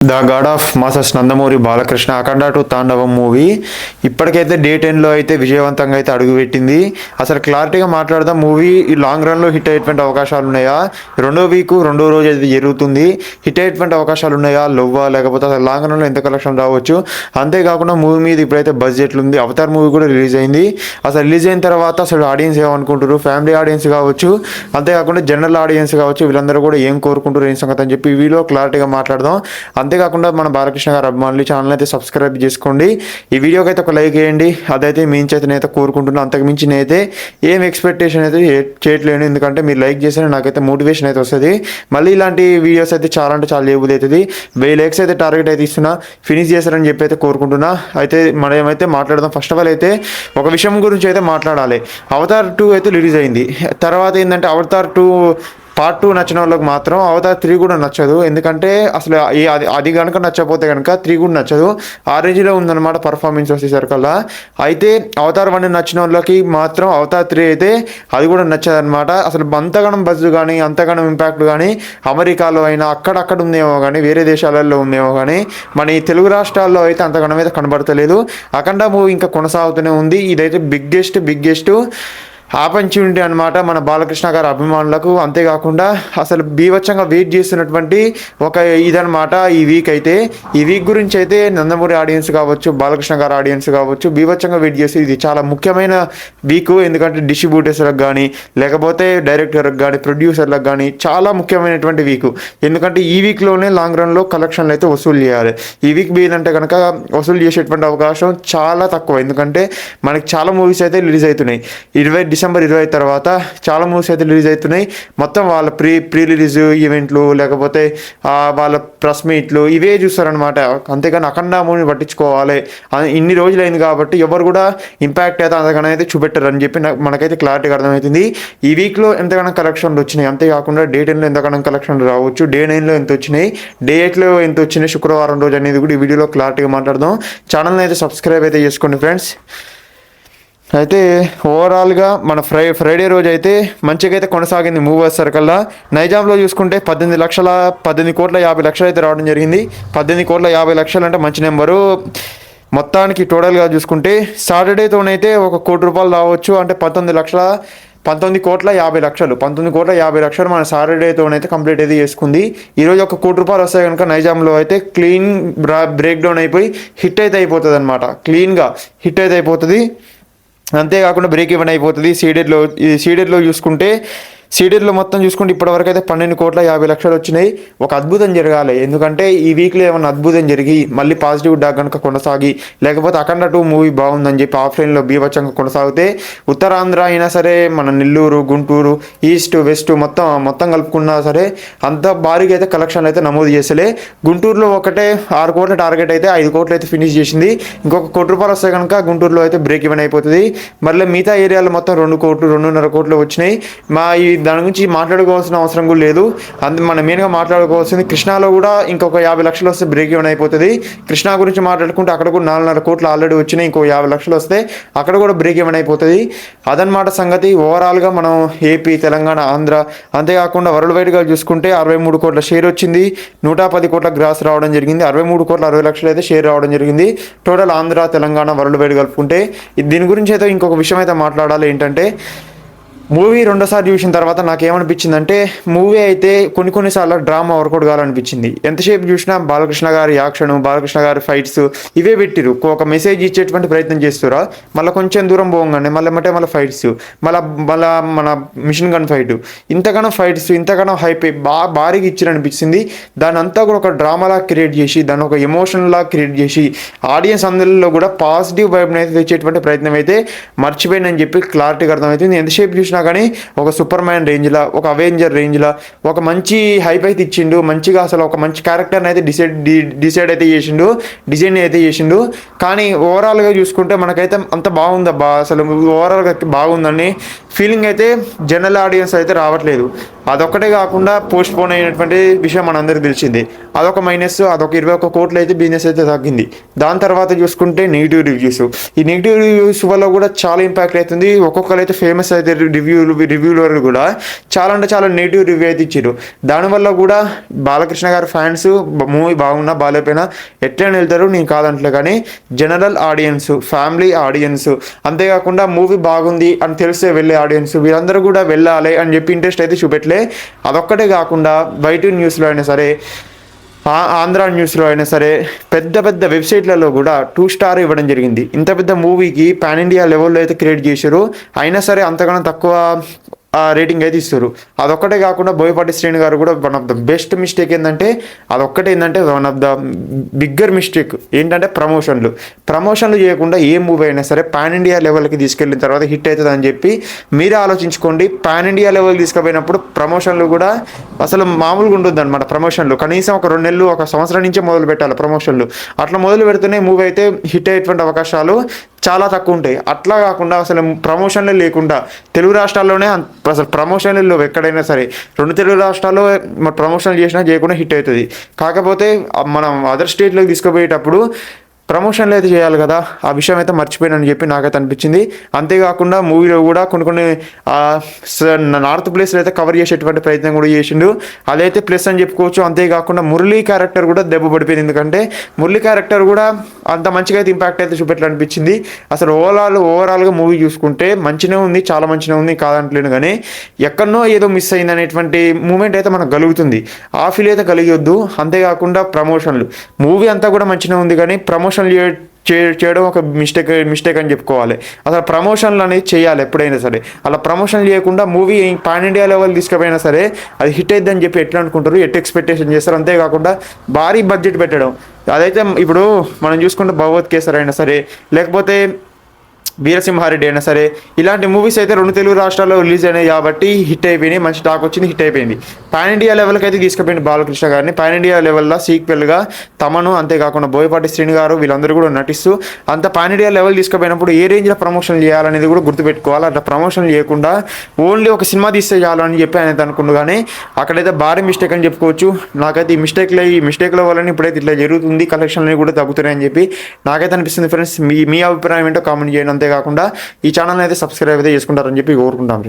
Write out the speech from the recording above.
The God of masses Nandamuri Balakrishna Akhanda 2 Thandavam movie ఇప్పటికైతే day 10లో అయితే విజయవంతంగా అయితే అడుగుపెట్టింది. అసలు క్లారిటీగా మాట్లాడదాం, మూవీ ఈ లాంగ్ రన్లో హిట్ అయ్యేటువంటి అవకాశాలు ఉన్నాయా, రెండో రోజు అయితే జరుగుతుంది, హిట్ అయ్యేటువంటి అవకాశాలు ఉన్నాయా, లవ్వా, లేకపోతే అసలు లాంగ్ రన్లో ఎంత కలెక్షన్ రావచ్చు. అంతేకాకుండా మూవీ మీద ఇప్పుడైతే బడ్జెట్లు ఉంది. అవతార్ మూవీ కూడా రిలీజ్ అయింది. అసలు రిలీజ్ అయిన తర్వాత అసలు ఆడియన్స్ ఏమనుకుంటారు, ఫ్యామిలీ ఆడియన్స్ కావచ్చు, అంతేకాకుండా జనరల్ ఆడియన్స్ కావచ్చు, వీళ్ళందరూ కూడా ఏం కోరుకుంటారు ఏం సంగతి అని చెప్పి ఈ వీడియో క్లారిటీగా మాట్లాడదాం. అంతేకాకుండా మన బాలకృష్ణ గారు అభిమానులు ఛానల్ అయితే సబ్స్క్రైబ్ చేసుకోండి. ఈ వీడియోకి అయితే ఒక లైక్ వేయండి. అదైతే మించి అయితే నేనైతే కోరుకుంటున్నాను. అంతకు మించి నేనైతే ఏం ఎక్స్పెక్టేషన్ అయితే చేయట్లేను, ఎందుకంటే మీరు లైక్ చేస్తే నాకైతే మోటివేషన్ అయితే వస్తుంది. మళ్ళీ ఇలాంటి వీడియోస్ అయితే చాలా అంటే చాలా చేయబుద్ధి అవుతుంది. 1000 లైక్స్ అయితే టార్గెట్ అయితే ఇస్తున్నా, ఫినిష్ చేస్తారని చెప్పి అయితే కోరుకుంటున్నా. అయితే మనం ఏమైతే మాట్లాడదాం. ఫస్ట్ ఆఫ్ ఆల్ అయితే ఒక విషయం గురించి అయితే మాట్లాడాలి. అవతార్ 2 అయితే రిలీజ్ అయింది. తర్వాత ఏంటంటే అవతార్ 2 పార్ట్ 2 నచ్చిన వాళ్ళకి మాత్రం అవతార్ 3 కూడా నచ్చదు. ఎందుకంటే అసలు అది కనుక నచ్చకపోతే కనుక 3 కూడా నచ్చదు. ఆ రేంజ్లో ఉందన్నమాట పర్ఫార్మెన్స్ వచ్చేసరికల్లా. అయితే అవతార్ 1 నచ్చిన వాళ్ళకి మాత్రం అవతార్ 3 అయితే అది కూడా నచ్చదన్నమాట. అసలు అంతగానం బజ్ కానీ అంతగానం ఇంపాక్ట్ కానీ అమెరికాలో అయినా అక్కడక్కడ ఉందేమో కానీ, వేరే దేశాలలో ఉందేమో కానీ, మన ఈ తెలుగు రాష్ట్రాల్లో అయితే అంతగానం అయితే కనబడతలేదు. అఖండ మూవీ ఇంకా కొనసాగుతూనే ఉంది. ఇదైతే బిగ్గెస్ట్ ఆపర్చునిటీ అనమాట మన బాలకృష్ణ గారి అభిమానులకు. అంతేకాకుండా అసలు బీభత్సంగా వెయిట్ చేస్తున్నటువంటి ఒక ఇదనమాట ఈ వీక్. అయితే ఈ వీక్ గురించి అయితే నందమూరి ఆడియన్స్ కావచ్చు, బాలకృష్ణ గారి ఆడియన్స్ కావచ్చు, బీభత్సంగా వెయిట్ చేసి ఇది చాలా ముఖ్యమైన వీక్. ఎందుకంటే డిస్ట్రిబ్యూటర్స్లకు కానీ, లేకపోతే డైరెక్టర్లకు కానీ, ప్రొడ్యూసర్లకు కానీ చాలా ముఖ్యమైనటువంటి వీక్. ఎందుకంటే ఈ వీక్లోనే లాంగ్ రన్లో కలెక్షన్లు అయితే వసూలు చేయాలి. ఈ వీక్ మీదంటే కనుక వసూలు చేసేటువంటి అవకాశం చాలా తక్కువ. ఎందుకంటే మనకి చాలా మూవీస్ అయితే రిలీజ్ అవుతున్నాయి. డిసెంబర్ 20 తర్వాత చాలా మూవీస్ అయితే రిలీజ్ అవుతున్నాయి. మొత్తం వాళ్ళ ప్రీ రిలీజ్ ఈవెంట్లు, లేకపోతే వాళ్ళ ప్రెస్ మీట్లు ఇవే చూస్తారనమాట. అంతేగాని అఖండ మూవీని పట్టించుకోవాలి ఇన్ని రోజులు అయింది కాబట్టి ఎవరు కూడా ఇంపాక్ట్ అయితే అంతగానో అయితే చూపెట్టారు అని చెప్పి మనకైతే క్లారిటీగా అర్థమవుతుంది. ఈ వీక్లో ఎంతగానో కలెక్షన్లు వచ్చినాయి. అంతేకాకుండా డే 10లో ఎంతగానో కలెక్షన్లు రావచ్చు, డే 9లో ఎంత వచ్చినాయి, డే 8లో ఎంత వచ్చినాయి, శుక్రవారం రోజు అనేది కూడా ఈ వీడియోలో క్లారిటీగా మాట్లాడదాం. ఛానల్ని అయితే సబ్స్క్రైబ్ అయితే చేసుకోండి ఫ్రెండ్స్. అయితే ఓవరాల్గా మన ఫ్రైడే రోజు అయితే మంచిగా అయితే కొనసాగింది మూవీ సర్కల్లా. నైజాంలో చూసుకుంటే 18 కోట్ల 50 లక్షలు అయితే రావడం జరిగింది. 18 కోట్ల 50 లక్షలు అంటే మంచి నెంబరు. మొత్తానికి టోటల్గా చూసుకుంటే సాటర్డేతోనైతే 1 కోటి రూపాయలు రావచ్చు. అంటే 19 కోట్ల 50 లక్షలు మన సాటర్డేతోనైతే కంప్లీట్ అయితే చేసుకుంది. ఈరోజు 1 కోటి రూపాయలు వస్తాయి కనుక నైజాంలో అయితే క్లీన్ బ్రేక్ డౌన్ అయిపోయి హిట్ అయితే అయిపోతుంది అనమాట. క్లీన్గా హిట్ అయితే అయిపోతుంది. అంతేకాకుండా బ్రేక్ ఈవెన్ అయిపోతుంది. సీడెడ్లో మొత్తం చూసుకుంటే ఇప్పటివరకు అయితే 12 కోట్ల 50 లక్షలు వచ్చినాయి. ఒక అద్భుతం జరగాలి. ఎందుకంటే ఈ వీక్లో ఏమన్నా అద్భుతం జరిగి మళ్ళీ పాజిటివ్ డాక్ కనుక కొనసాగి, లేకపోతే అఖండ 2 మూవీ బాగుందని చెప్పి ఆఫ్లైన్లో బీభత్సంగా కొనసాగితే ఉత్తరాంధ్ర అయినా సరే, మన నెల్లూరు, గుంటూరు, ఈస్ట్, వెస్ట్ మొత్తం కలుపుకున్నా సరే అంత భారీగా అయితే కలెక్షన్ అయితే నమోదు చేసలే. గుంటూరులో ఒకటే 6 కోట్ల టార్గెట్ అయితే 5 కోట్లు అయితే ఫినిష్ చేసింది. ఇంకొక 1 కోటి రూపాయలు వస్తే కనుక గుంటూరులో అయితే బ్రేక్ ఈవెన్ అయిపోతుంది. మళ్ళీ మిగతా ఏరియాలో మొత్తం 2 కోట్లు 2.5 కోట్లు వచ్చినాయి. దాని గురించి మాట్లాడుకోవాల్సిన అవసరం కూడా లేదు. మనం మెయిన్గా మాట్లాడుకోవాల్సింది కృష్ణాలో కూడా ఇంకొక 50 లక్షలు వస్తే బ్రేక్ ఈవెన్ అయిపోతుంది. కృష్ణా గురించి మాట్లాడుకుంటే అక్కడ కూడా 4.5 కోట్లు ఆల్రెడీ వచ్చినాయి. ఇంకో 50 లక్షలు వస్తే అక్కడ కూడా బ్రేక్ ఈవెన్ అయిపోతుంది. అదనమాట సంగతి. ఓవరాల్గా మనం ఏపీ, తెలంగాణ, ఆంధ్ర, అంతేకాకుండా వరల్డ్ వైడ్గా చూసుకుంటే 63 కోట్ల షేర్ వచ్చింది. 110 కోట్ల గ్రాస్ రావడం జరిగింది. 63 కోట్ల 60 లక్షలు అయితే షేర్ రావడం జరిగింది. Total Andhra, Telangana, world wide కలుపుకుంటే. దీని గురించి అయితే ఇంకొక విషయం అయితే మాట్లాడాలి. ఏంటంటే మూవీ రెండోసారి చూసిన తర్వాత నాకేమనిపించిందంటే మూవీ అయితే కొన్నిసార్లు డ్రామా వర్కౌట్ కావాలనిపించింది. ఎంతసేపు చూసినా బాలకృష్ణ గారి యాక్షన్, బాలకృష్ణ గారి ఫైట్స్ ఇవే పెట్టిరు. ఒక మెసేజ్ ఇచ్చేటువంటి ప్రయత్నం చేస్తురా. మళ్ళీ కొంచెం దూరం పోగానే మళ్ళీ ఫైట్స్, మళ్ళీ మన మిషన్ గన్ ఫైట్, ఇంతగానో ఫైట్స్, ఇంతగానో హైప్ భారీగా ఇచ్చిరనిపించింది. దాని అంతా కూడా ఒక డ్రామాలా క్రియేట్ చేసి, దాన్ని ఒక ఎమోషన్లా క్రియేట్ చేసి ఆడియన్స్ అందరిలో కూడా పాజిటివ్ వైబ్ని అయితే తెచ్చేటువంటి ప్రయత్నం అయితే మర్చిపోయిందని చెప్పి క్లారిటీగా అర్థమవుతుంది. ఎంతసేపు చూసినా కానీ ఒక సూపర్ మ్యాన్ రేంజ్లా, ఒక అవెంజర్ రేంజ్లా ఒక మంచి హైప్ అయితే ఇచ్చిండు. మంచిగా అసలు ఒక మంచి క్యారెక్టర్ని అయితే డిసైడ్ అయితే చేసిండు. కానీ ఓవరాల్గా చూసుకుంటే మనకైతే అంత బాగుందబ్బా, అసలు ఓవరాల్గా బాగుందని ఫీలింగ్ అయితే జనరల్ ఆడియన్స్ అయితే రావట్లేదు. అదొక్కటే కాకుండా పోస్ట్ పోన్ అయినటువంటి విషయం మనందరికీ తెలిసిందే. అదొక మైనస్. అదొక 21 కోట్లు అయితే బిజినెస్ అయితే తగ్గింది. దాని తర్వాత చూసుకుంటే నెగిటివ్ రివ్యూస్. ఈ నెగిటివ్ రివ్యూస్ వల్ల కూడా చాలా ఇంపాక్ట్ అవుతుంది. ఒక్కొక్కరు అయితే ఫేమస్ అయితే రివ్యూలర్ కూడా చాలా అంటే చాలా నెగిటివ్ రివ్యూ అయితే ఇచ్చారు. దానివల్ల కూడా బాలకృష్ణ గారి ఫ్యాన్స్ మూవీ బాగున్నా బాగాలేకపోయినా ఎట్లయినా వెళ్తారు, నేను కాదంటలే. కానీ జనరల్ ఆడియన్స్, ఫ్యామిలీ ఆడియన్స్, అంతేకాకుండా మూవీ బాగుంది అని తెలిసే వెళ్ళే ఆడియన్స్, వీరందరూ కూడా వెళ్ళాలి అని చెప్పి ఇంట్రెస్ట్ అయితే చూపెట్టలే. అదొక్కటే కాకుండా బయట న్యూస్లో అయినా సరే, ఆంధ్ర న్యూస్లో అయినా సరే, పెద్ద పెద్ద వెబ్సైట్లలో కూడా 2 స్టార్ ఇవ్వడం జరిగింది. ఇంత పెద్ద మూవీకి పాన్ ఇండియా లెవెల్లో అయితే క్రియేట్ చేశారు, అయినా సరే అంతకన్నా తక్కువ రేటింగ్ అయితే ఇస్తారు. అదొక్కటే కాకుండా బోయపాటి శ్రీను గారు కూడా one of the best mistake ఏంటంటే, అదొక్కటే ఏంటంటే one of the bigger mistake ఏంటంటే ప్రమోషన్లు చేయకుండా ఏ మూవీ అయినా సరే పాన్ ఇండియా లెవెల్కి తీసుకెళ్ళిన తర్వాత హిట్ అవుతుంది అని చెప్పి మీరే ఆలోచించుకోండి. పాన్ ఇండియా లెవెల్కి తీసుకుపోయినప్పుడు ప్రమోషన్లు కూడా అసలు మామూలుగా ఉంటుంది అనమాట. ప్రమోషన్లు కనీసం ఒక 2 నెలలు, 1 సంవత్సరం నుంచే మొదలు పెట్టాలి ప్రమోషన్లు. అట్లా మొదలు పెడితేనే మూవీ అయితే హిట్ అయ్యేటువంటి అవకాశాలు చాలా తక్కువ ఉంటాయి. అట్లా కాకుండా అసలు ప్రమోషన్లే లేకుండా తెలుగు రాష్ట్రాల్లోనే అసలు ప్రమోషన్లు ఎక్కడైనా సరే 2 తెలుగు రాష్ట్రాల్లో ప్రమోషన్లు చేసినా చేయకుండా హిట్ అవుతుంది. కాకపోతే మనం అదర్ స్టేట్లోకి తీసుకుపోయేటప్పుడు ప్రమోషన్లు అయితే చేయాలి కదా, ఆ విషయం అయితే మర్చిపోయానని చెప్పి నాకైతే అనిపించింది. అంతేకాకుండా మూవీలో కూడా కొన్ని నార్త్ ప్లేస్లో అయితే కవర్ చేసేటువంటి ప్రయత్నం కూడా చేసిండు, అదైతే ప్లస్ అని చెప్పుకోవచ్చు. అంతేకాకుండా మురళీ క్యారెక్టర్ కూడా దెబ్బ పడిపోయింది. ఎందుకంటే మురళీ క్యారెక్టర్ కూడా అంత మంచిగా అయితే ఇంపాక్ట్ అయితే చూపెట్టాలనిపించింది. అసలు ఓవరాల్గా మూవీ చూసుకుంటే మంచిగా ఉంది, చాలా మంచిగా ఉంది, కాదంటలేను. కానీ ఎక్కడనో ఏదో మిస్ అయింది అనేటువంటి మూమెంట్ అయితే మనకు కలుగుతుంది. ఆ ఫీల్ అయితే కలిగొద్దు. అంతేకాకుండా ప్రమోషన్లు, మూవీ అంతా కూడా మంచిగా ఉంది కానీ ప్రమోషన్ చేయడం ఒక మిస్టేక్ అని చెప్పుకోవాలి. అసలు ప్రమోషన్లు అనేది చేయాలి ఎప్పుడైనా సరే. అలా ప్రమోషన్ చేయకుండా మూవీ పాన్ ఇండియా లెవెల్ తీసుకుపోయినా సరే అది హిట్ అయిద్దని చెప్పి ఎట్లా అనుకుంటారు, ఎక్స్పెక్టేషన్ చేస్తారు. అంతేకాకుండా భారీ బడ్జెట్ పెట్టడం, అదైతే ఇప్పుడు మనం చూసుకుంటే భగవత్ కేసరి అయినా సరే, లేకపోతే వీరసింహారెడ్డి అయినా సరే, ఇలాంటి మూవీస్ అయితే 2 తెలుగు రాష్ట్రాల్లో రిలీజ్ అయినాయి కాబట్టి హిట్ అయిపోయినాయి, మంచి టాక్ వచ్చింది, హిట్ అయిపోయింది. పాన్ ఇండియా లెవెల్కి అయితే తీసుకుపోయింది బాలకృష్ణ గారిని. పాన్ ఇండియా లెవెల్లో సీక్వెల్గా తమను, అంతేకాకుండా బోయపాటి శ్రీను గారు వీళ్ళందరూ కూడా నటిస్తూ అంత పాన్ ఇండియా లెవెల్ తీసుకుపోయినప్పుడు ఏ రేంజ్లో ప్రమోషన్ చేయాలనేది కూడా గుర్తుపెట్టుకోవాలి. అట్లా ప్రమోషన్ చేయకుండా ఓన్లీ ఒక సినిమా తీస్తే చాలని చెప్పి ఆయన అనుకుండు. కానీ అక్కడైతే భారీ మిస్టేక్ అని చెప్పుకోవచ్చు. నాకైతే ఈ మిస్టేక్ల వల్ల ఇప్పుడైతే ఇట్లా జరుగుతుంది, కలెక్షన్లు కూడా తగ్గుతున్నాయని చెప్పి నాకైతే అనిపిస్తుంది. ఫ్రెండ్స్, మీ అభిప్రాయం ఏంటో కామెంట్ చేయండి. అంతేకాకుండా ఈ ఛానల్ని అయితే సబ్స్క్రైబ్ అయితే చేసుకుంటారని చెప్పి కోరుకుంటాం.